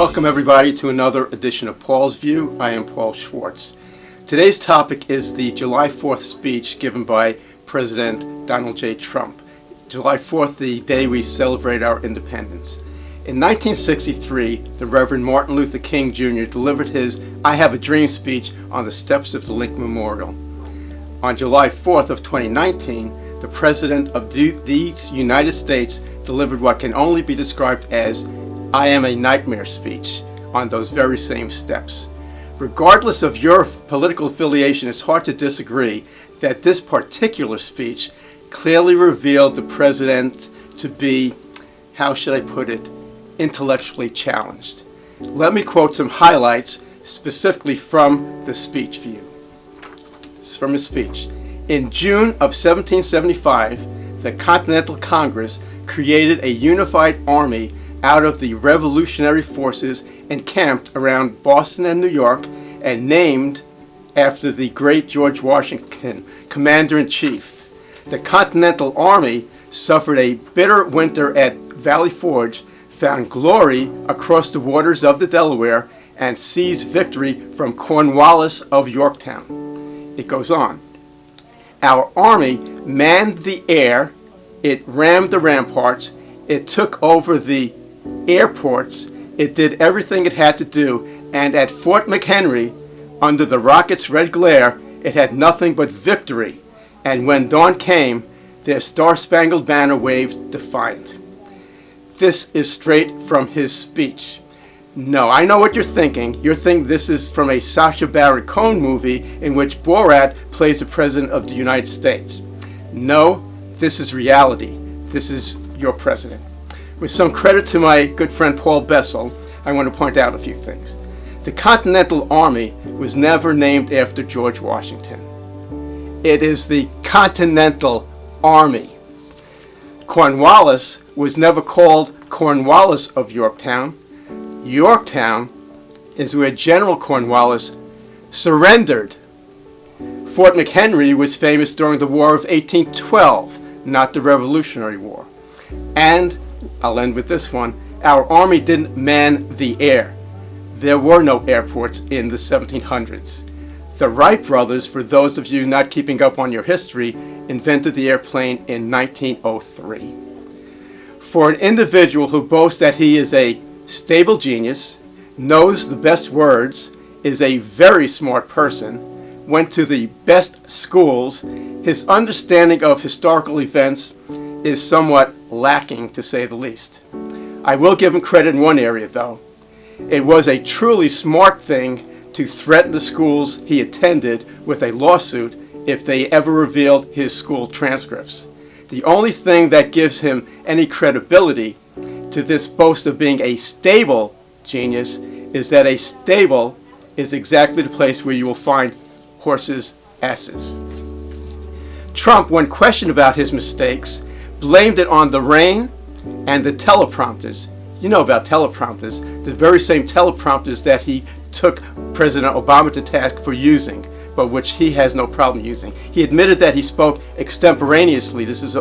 Welcome everybody to another edition of Paul's View. I am Paul Schwartz. Today's topic is the July 4th speech given by President Donald J. Trump. July 4th, the day we celebrate our independence. In 1963, the Reverend Martin Luther King Jr. delivered his I Have a Dream speech on the steps of the Lincoln Memorial. On July 4th of 2019, the President of the United States delivered what can only be described as I Am a Nightmare speech on those very same steps. Regardless of your political affiliation, it's hard to disagree that this particular speech clearly revealed the president to be, how should I put it, intellectually challenged. Let me quote some highlights specifically from the speech for you. This is from his speech. In June of 1775, the Continental Congress created a unified army out of the revolutionary forces encamped around Boston and New York and named after the great George Washington, Commander-in-Chief. The Continental Army suffered a bitter winter at Valley Forge, found glory across the waters of the Delaware, and seized victory from Cornwallis of Yorktown. It goes on. Our army manned the air, it rammed the ramparts, it took over the airports, it did everything it had to do, and at Fort McHenry, under the rocket's red glare, it had nothing but victory. And when dawn came, their star-spangled banner waved defiant. This is straight from his speech. No, I know what you're thinking. You're thinking this is from a Sacha Baron Cohen movie in which Borat plays the President of the United States. No, this is reality. This is your president. With some credit to my good friend Paul Bessel, I want to point out a few things. The Continental Army was never named after George Washington. It is the Continental Army. Cornwallis was never called Cornwallis of Yorktown. Yorktown is where General Cornwallis surrendered. Fort McHenry was famous during the War of 1812, not the Revolutionary War. And I'll end with this one. Our army didn't man the air. There were no airports in the 1700s. The Wright brothers, for those of you not keeping up on your history, invented the airplane in 1903. For an individual who boasts that he is a stable genius, knows the best words, is a very smart person, went to the best schools, his understanding of historical events is somewhat lacking, to say the least. I will give him credit in one area, though. It was a truly smart thing to threaten the schools he attended with a lawsuit if they ever revealed his school transcripts. The only thing that gives him any credibility to this boast of being a stable genius is that a stable is exactly the place where you will find horses' asses. Trump, when questioned about his mistakes, blamed it on the rain and the teleprompters. You know about teleprompters, the very same teleprompters that he took President Obama to task for using, but which he has no problem using. He admitted that he spoke extemporaneously. This is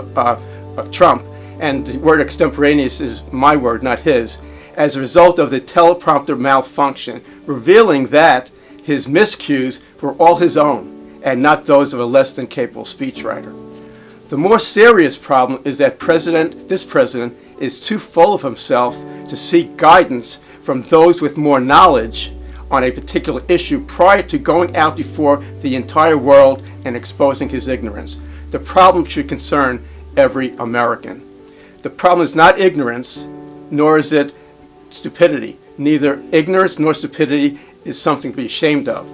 Trump, and the word extemporaneous is my word, not his, as a result of the teleprompter malfunction, revealing that his miscues were all his own and not those of a less than capable speechwriter. The more serious problem is that this president is too full of himself to seek guidance from those with more knowledge on a particular issue prior to going out before the entire world and exposing his ignorance. The problem should concern every American. The problem is not ignorance, nor is it stupidity. Neither ignorance nor stupidity is something to be ashamed of.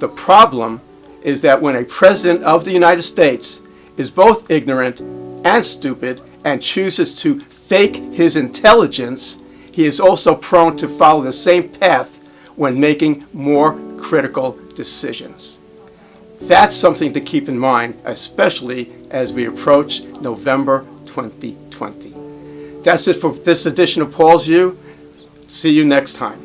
The problem is that when a president of the United States is both ignorant and stupid and chooses to fake his intelligence, he is also prone to follow the same path when making more critical decisions. That's something to keep in mind, especially as we approach November 2020. That's it for this edition of Paul's View. See you next time.